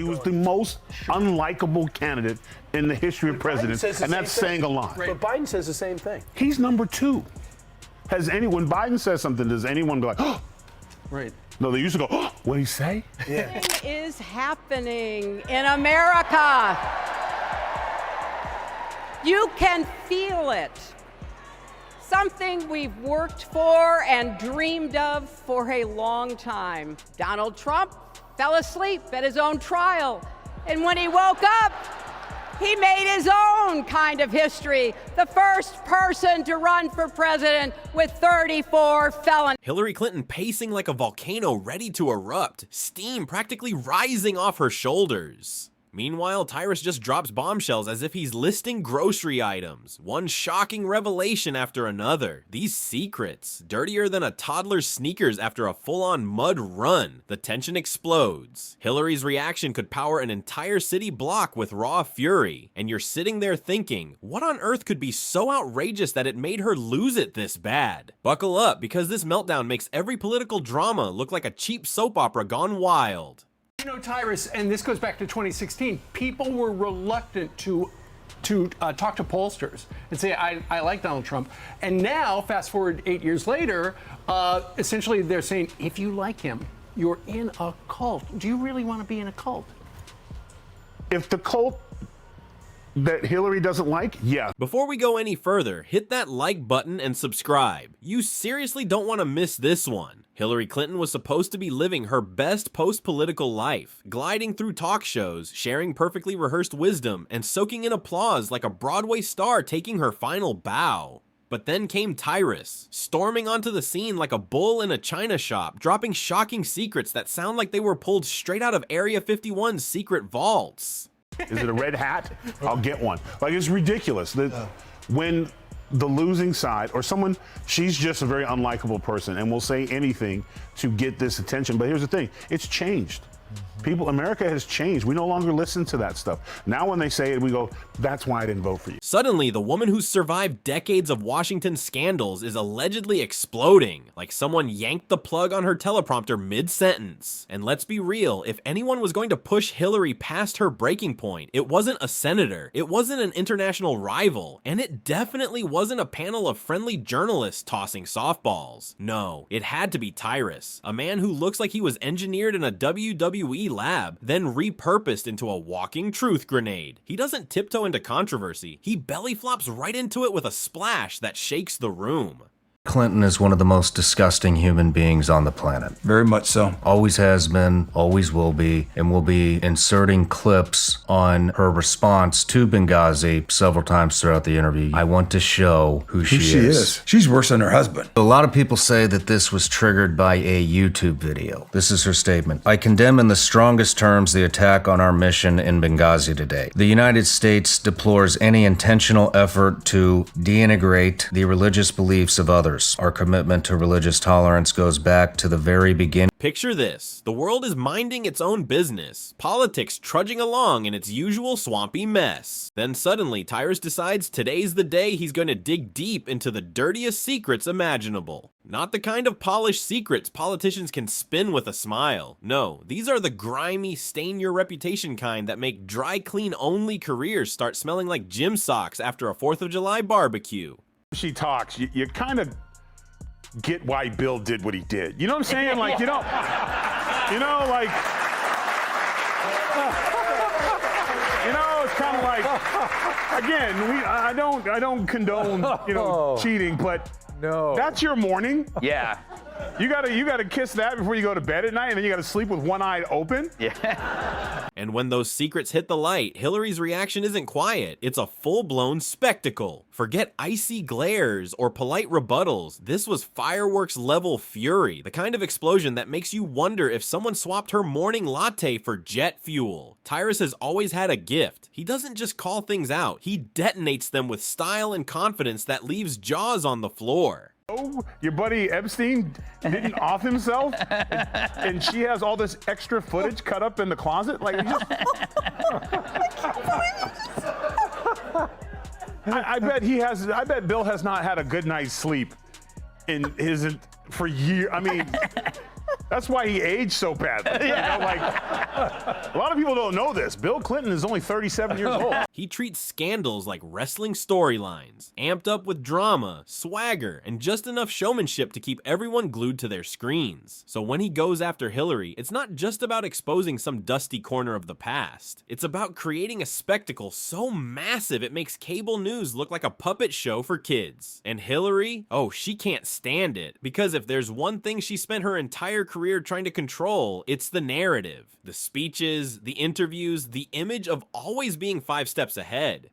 He was the most unlikable candidate in the history of presidents, and that's saying a lot. Right. But Biden says the same thing. He's number 2. When Biden says something, does anyone be like, oh? Right. No, they used to go, oh, what did he say? Yeah. What is happening in America? You can feel it. Something we've worked for and dreamed of for a long time. Donald Trump fell asleep at his own trial, and when he woke up, he made his own kind of history. The first person to run for president with 34 felonies. Hillary Clinton pacing like a volcano ready to erupt, steam practically rising off her shoulders. Meanwhile, Tyrus just drops bombshells as if he's listing grocery items. One shocking revelation after another. These secrets, dirtier than a toddler's sneakers after a full-on mud run. The tension explodes. Hillary's reaction could power an entire city block with raw fury. And you're sitting there thinking, what on earth could be so outrageous that it made her lose it this bad? Buckle up, because this meltdown makes every political drama look like a cheap soap opera gone wild. You know, Tyrus, and this goes back to 2016, people were reluctant to talk to pollsters and say, I like Donald Trump. And now, fast forward 8 years later, essentially they're saying, if you like him, you're in a cult. Do you really want to be in a cult? If the cult that Hillary doesn't like, yeah. Before we go any further, hit that like button and subscribe. You seriously don't want to miss this one. Hillary Clinton was supposed to be living her best post-political life, gliding through talk shows, sharing perfectly rehearsed wisdom, and soaking in applause like a Broadway star taking her final bow. But then came Tyrus, storming onto the scene like a bull in a china shop, dropping shocking secrets that sound like they were pulled straight out of Area 51's secret vaults. Is it a red hat? I'll get one. Like, it's ridiculous. When the losing side, or someone, she's just a very unlikable person and will say anything to get this attention. But here's the thing, it's changed. America has changed. We no longer listen to that stuff. Now when they say it, we go, that's why I didn't vote for you. Suddenly, the woman who's survived decades of Washington scandals is allegedly exploding, like someone yanked the plug on her teleprompter mid-sentence. And let's be real, if anyone was going to push Hillary past her breaking point, it wasn't a senator, it wasn't an international rival, and it definitely wasn't a panel of friendly journalists tossing softballs. No, it had to be Tyrus, a man who looks like he was engineered in a WWE lab, then repurposed into a walking truth grenade. He doesn't tiptoe into controversy, he belly flops right into it with a splash that shakes the room. Clinton is one of the most disgusting human beings on the planet. Very much so. Always has been, always will be, and will be inserting clips on her response to Benghazi several times throughout the interview. I want to show who she is. She's worse than her husband. A lot of people say that this was triggered by a YouTube video. This is her statement. I condemn in the strongest terms the attack on our mission in Benghazi today. The United States deplores any intentional effort to denigrate the religious beliefs of others. Our commitment to religious tolerance goes back to the very beginning. Picture this. The world is minding its own business, politics trudging along in its usual swampy mess. Then suddenly, Tyrus decides today's the day he's going to dig deep into the dirtiest secrets imaginable. Not the kind of polished secrets politicians can spin with a smile. No, these are the grimy, stain your reputation kind that make dry clean only careers start smelling like gym socks after a 4th of July barbecue. She talks, you kind of get why Bill did what he did. You know what I'm saying? Like, like, it's kind of like, again, I don't condone, cheating, but No. That's your morning. Yeah. You gotta kiss that before you go to bed at night, and then you gotta sleep with one eye open. Yeah. And when those secrets hit the light, Hillary's reaction isn't quiet. It's a full-blown spectacle. Forget icy glares or polite rebuttals. This was fireworks-level fury, the kind of explosion that makes you wonder if someone swapped her morning latte for jet fuel. Tyrus has always had a gift. He doesn't just call things out, he detonates them with style and confidence that leaves jaws on the floor. Oh, your buddy Epstein didn't off himself, and she has all this extra footage cut up in the closet. Like, I bet Bill has not had a good night's sleep for years. I mean, that's why he aged so badly. Yeah. A lot of people don't know this. Bill Clinton is only 37 years old. He treats scandals like wrestling storylines, amped up with drama, swagger, and just enough showmanship to keep everyone glued to their screens. So when he goes after Hillary, it's not just about exposing some dusty corner of the past. It's about creating a spectacle so massive it makes cable news look like a puppet show for kids. And Hillary, oh, she can't stand it. Because if there's one thing she spent her entire career trying to control, it's the narrative. The speeches, the interviews, the image of always being 5 steps ahead.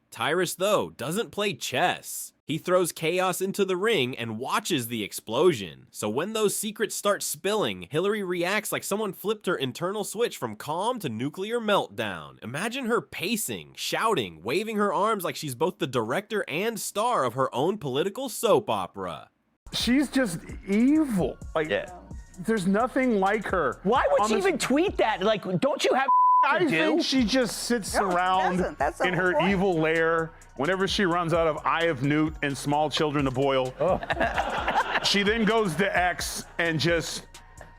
Tyrus, though, doesn't play chess. He throws chaos into the ring and watches the explosion. So when those secrets start spilling, Hillary reacts like someone flipped her internal switch from calm to nuclear meltdown. Imagine her pacing, shouting, waving her arms like she's both the director and star of her own political soap opera. She's just evil. Like, there's nothing like her. Why would she even tweet that? Like, don't you have I think she just sits around in her evil lair. Whenever she runs out of Eye of Newt and Small Children to Boil, she then goes to X and just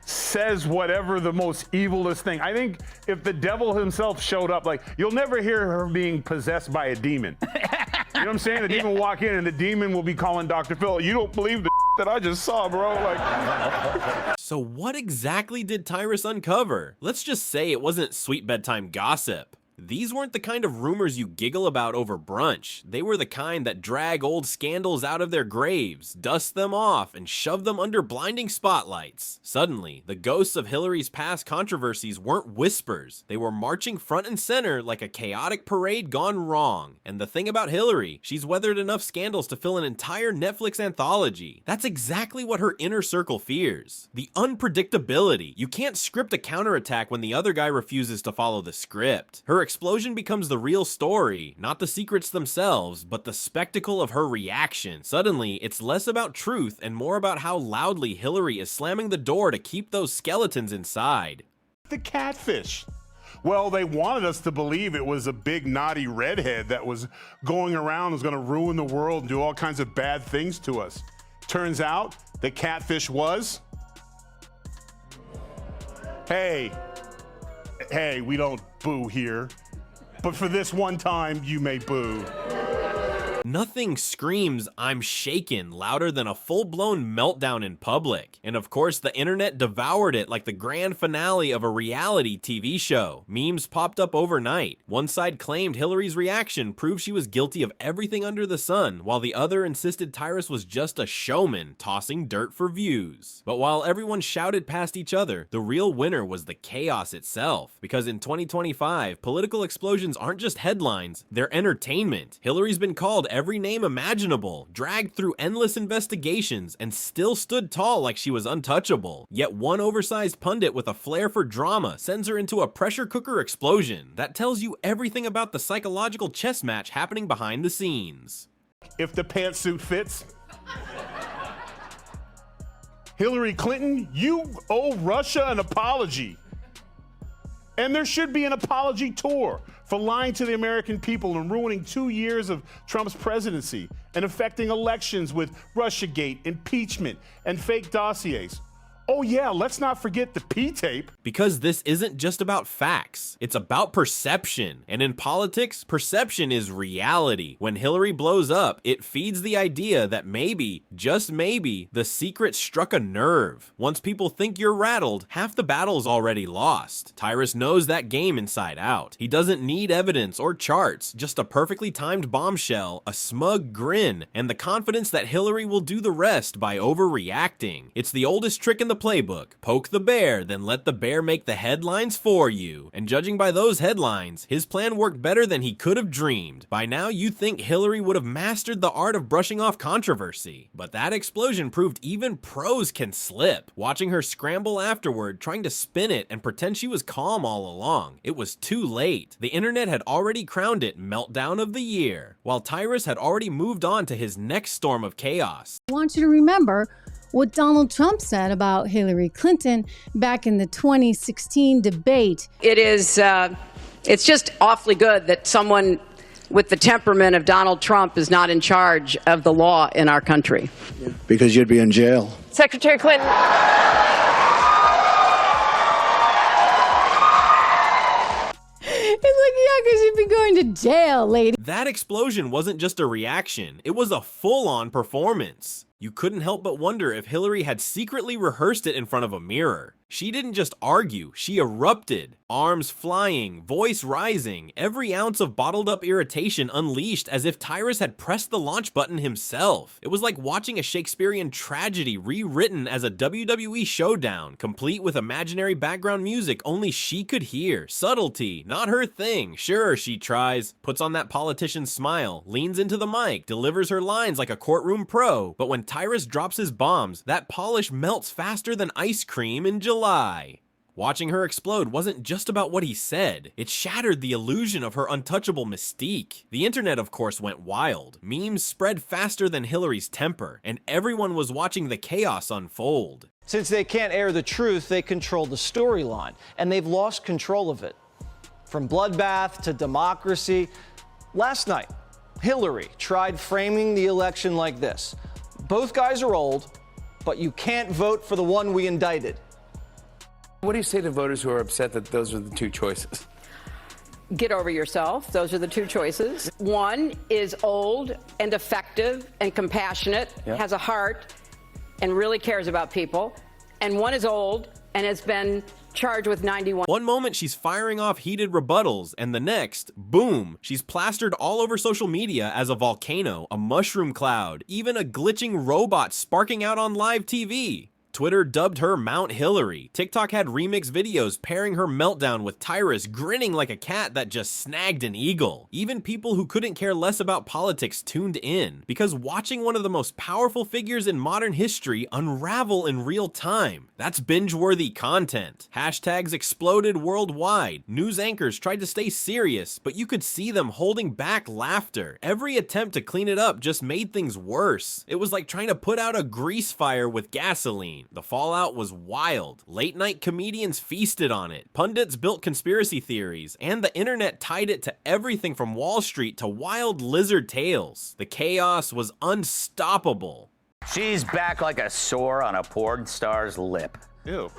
says whatever the most evilest thing. I think if the devil himself showed up, like, you'll never hear her being possessed by a demon. You know what I'm saying? The demon will walk in and the demon will be calling Dr. Phil, you don't believe the that I just saw, bro. Like. So what exactly did Tyrus uncover? Let's just say it wasn't sweet bedtime gossip. These weren't the kind of rumors you giggle about over brunch. They were the kind that drag old scandals out of their graves, dust them off, and shove them under blinding spotlights. Suddenly, the ghosts of Hillary's past controversies weren't whispers. They were marching front and center like a chaotic parade gone wrong. And the thing about Hillary, she's weathered enough scandals to fill an entire Netflix anthology. That's exactly what her inner circle fears. The unpredictability. You can't script a counterattack when the other guy refuses to follow the script. Her explosion becomes the real story, not the secrets themselves, but the spectacle of her reaction. Suddenly, it's less about truth and more about how loudly Hillary is slamming the door to keep those skeletons inside. The catfish. Well, they wanted us to believe it was a big naughty redhead that was going around, was going to ruin the world and do all kinds of bad things to us. Turns out the catfish was, hey, we don't boo here, but for this one time, you may boo. Nothing screams "I'm shaken" louder than a full-blown meltdown in public. And of course, the internet devoured it like the grand finale of a reality TV show. Memes popped up overnight. One side claimed Hillary's reaction proved she was guilty of everything under the sun, while the other insisted Tyrus was just a showman, tossing dirt for views. But while everyone shouted past each other, the real winner was the chaos itself. Because in 2025, political explosions aren't just headlines, they're entertainment. Hillary's been called every name imaginable, dragged through endless investigations, and still stood tall like she was untouchable. Yet one oversized pundit with a flair for drama sends her into a pressure cooker explosion. That tells you everything about the psychological chess match happening behind the scenes. If the pantsuit fits. Hillary Clinton, you owe Russia an apology. And there should be an apology tour for lying to the American people and ruining 2 years of Trump's presidency and affecting elections with Russiagate, impeachment, and fake dossiers. Oh yeah, let's not forget the P-tape. Because this isn't just about facts, it's about perception. And in politics, perception is reality. When Hillary blows up, it feeds the idea that maybe, just maybe, the secret struck a nerve. Once people think you're rattled, half the battle's already lost. Tyrus knows that game inside out. He doesn't need evidence or charts, just a perfectly timed bombshell, a smug grin, and the confidence that Hillary will do the rest by overreacting. It's the oldest trick in the playbook. Poke the bear, then let the bear make the headlines for you. And judging by those headlines, his plan worked better than he could have dreamed. By now, you'd think Hillary would have mastered the art of brushing off controversy. But that explosion proved even pros can slip. Watching her scramble afterward, trying to spin it and pretend she was calm all along. It was too late. The internet had already crowned it Meltdown of the Year, while Tyrus had already moved on to his next storm of chaos. I want you to remember what Donald Trump said about Hillary Clinton back in the 2016 debate. It's just awfully good that someone with the temperament of Donald Trump is not in charge of the law in our country. Because you'd be in jail. Secretary Clinton. going to jail, lady. That explosion wasn't just a reaction, it was a full-on performance. You couldn't help but wonder if Hillary had secretly rehearsed it in front of a mirror. She didn't just argue, she erupted. Arms flying, voice rising, every ounce of bottled up irritation unleashed as if Tyrus had pressed the launch button himself. It was like watching a Shakespearean tragedy rewritten as a WWE showdown, complete with imaginary background music only she could hear. Subtlety, not her thing. Sure, she tries, puts on that politician's smile, leans into the mic, delivers her lines like a courtroom pro, but when Tyrus drops his bombs, that polish melts faster than ice cream in July. Watching her explode wasn't just about what he said, it shattered the illusion of her untouchable mystique. The internet, of course, went wild. Memes spread faster than Hillary's temper, and everyone was watching the chaos unfold. Since they can't air the truth, they control the storyline, and they've lost control of it. From bloodbath to democracy. Last night, Hillary tried framing the election like this. Both guys are old, but you can't vote for the one we indicted. What do you say to voters who are upset that those are the two choices? Get over yourself. Those are the two choices. One is old and effective and compassionate, has a heart, and really cares about people. And one is old and has been charged with 91. One moment she's firing off heated rebuttals, and the next, boom, she's plastered all over social media as a volcano, a mushroom cloud, even a glitching robot sparking out on live TV. Twitter dubbed her Mount Hillary. TikTok had remix videos pairing her meltdown with Tyrus grinning like a cat that just snagged an eagle. Even people who couldn't care less about politics tuned in, because watching one of the most powerful figures in modern history unravel in real time, that's binge-worthy content. Hashtags exploded worldwide. News anchors tried to stay serious, but you could see them holding back laughter. Every attempt to clean it up just made things worse. It was like trying to put out a grease fire with gasoline. The fallout was wild. Late night comedians feasted on it. Pundits built conspiracy theories, and the internet tied it to everything from Wall Street to wild lizard tales. The chaos was unstoppable. She's back like a sore on a porn star's lip. Ew.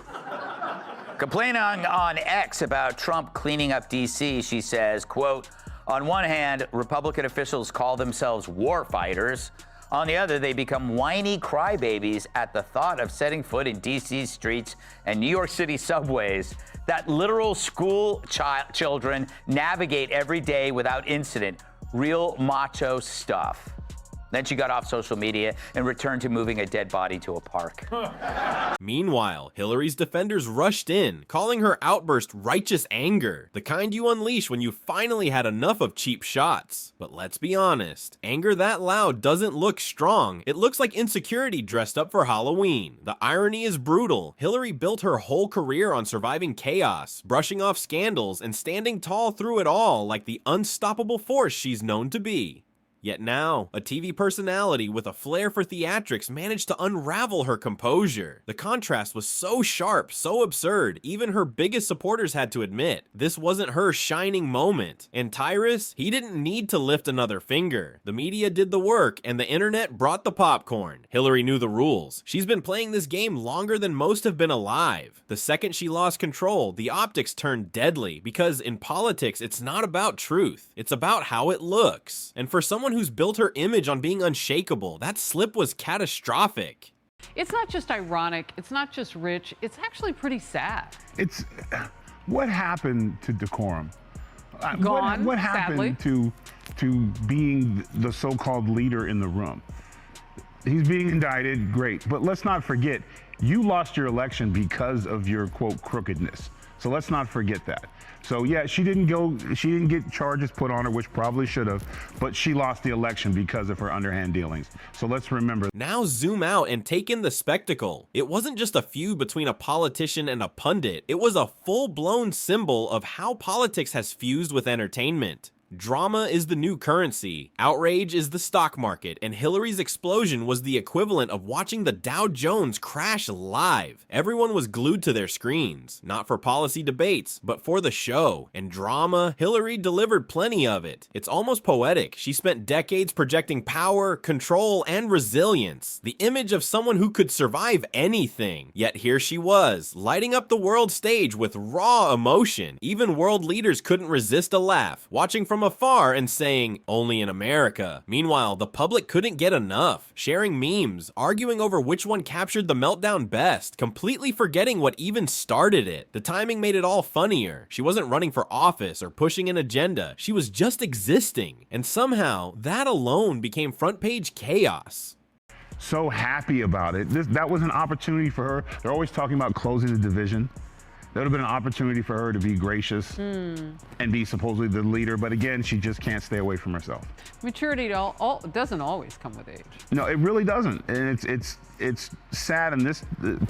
Complaining on X about Trump cleaning up D.C., she says, quote, on one hand, Republican officials call themselves war fighters. On the other, they become whiny crybabies at the thought of setting foot in D.C. streets and New York City subways that literal school children navigate every day without incident. Real macho stuff. Then she got off social media and returned to moving a dead body to a park. Meanwhile, Hillary's defenders rushed in, calling her outburst righteous anger, the kind you unleash when you finally had enough of cheap shots. But let's be honest, anger that loud doesn't look strong. It looks like insecurity dressed up for Halloween. The irony is brutal. Hillary built her whole career on surviving chaos, brushing off scandals, and standing tall through it all like the unstoppable force she's known to be. Yet now, a TV personality with a flair for theatrics managed to unravel her composure. The contrast was so sharp, so absurd, even her biggest supporters had to admit this wasn't her shining moment. And Tyrus, he didn't need to lift another finger. The media did the work, and the internet brought the popcorn. Hillary knew the rules. She's been playing this game longer than most have been alive. The second she lost control, the optics turned deadly, because in politics, it's not about truth. It's about how it looks. And for someone who's built her image on being unshakable, that slip was catastrophic. It's not just ironic, it's not just rich, it's actually pretty sad. It's what happened to decorum? Gone, what happened to being the so-called leader in the room? He's being indicted, great, but let's not forget, you lost your election because of your, quote, crookedness. So let's not forget that. So yeah, she didn't get charges put on her, which probably should have, but she lost the election because of her underhand dealings. So let's remember. Now zoom out and take in the spectacle. It wasn't just a feud between a politician and a pundit. It was a full-blown symbol of how politics has fused with entertainment. Drama is the new currency, outrage is the stock market, and Hillary's explosion was the equivalent of watching the Dow Jones crash live. Everyone was glued to their screens, not for policy debates, but for the show. And drama, Hillary delivered plenty of it. It's almost poetic. She spent decades projecting power, control, and resilience, the image of someone who could survive anything. Yet here she was, lighting up the world stage with raw emotion. Even world leaders couldn't resist a laugh, watching from afar and saying, "Only in America." Meanwhile, the public couldn't get enough, sharing memes, arguing over which one captured the meltdown best, completely forgetting what even started it. The timing made it all funnier. She wasn't running for office or pushing an agenda. She was just existing. And somehow, that alone became front page chaos. So happy about it. That was an opportunity for her. They're always talking about closing the division. That would have been an opportunity for her to be gracious and be supposedly the leader. But again, she just can't stay away from herself. Maturity doesn't always come with age. No, it really doesn't. And it's sad in this,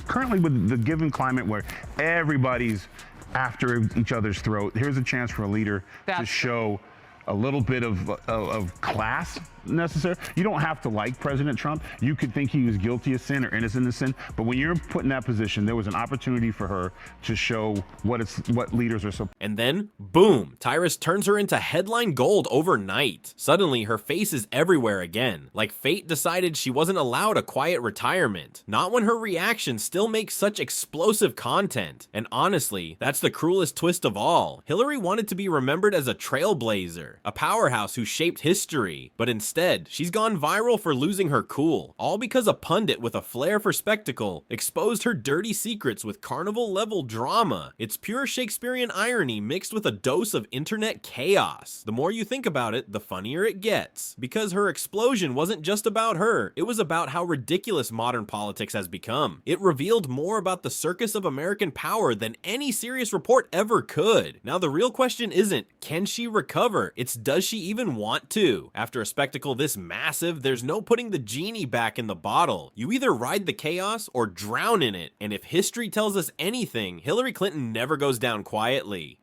currently with the given climate where everybody's after each other's throat, here's a chance for a leader to show a little bit of class necessary. You don't have to like President Trump. You could think he was guilty of sin or innocent of sin, but when you're put in that position, there was an opportunity for her to show what leaders are supposed. And then, boom, Tyrus turns her into headline gold overnight. Suddenly, her face is everywhere again, like fate decided she wasn't allowed a quiet retirement. Not when her reactions still make such explosive content. And honestly, that's the cruelest twist of all. Hillary wanted to be remembered as a trailblazer, a powerhouse who shaped history, but instead, she's gone viral for losing her cool, all because a pundit with a flair for spectacle exposed her dirty secrets with carnival-level drama. It's pure Shakespearean irony mixed with a dose of internet chaos. The more you think about it, the funnier it gets, because her explosion wasn't just about her, it was about how ridiculous modern politics has become. It revealed more about the circus of American power than any serious report ever could. Now the real question isn't, can she recover? It's, does she even want to? After a spectacle this massive, there's no putting the genie back in the bottle. You either ride the chaos or drown in it. And if history tells us anything, Hillary Clinton never goes down quietly.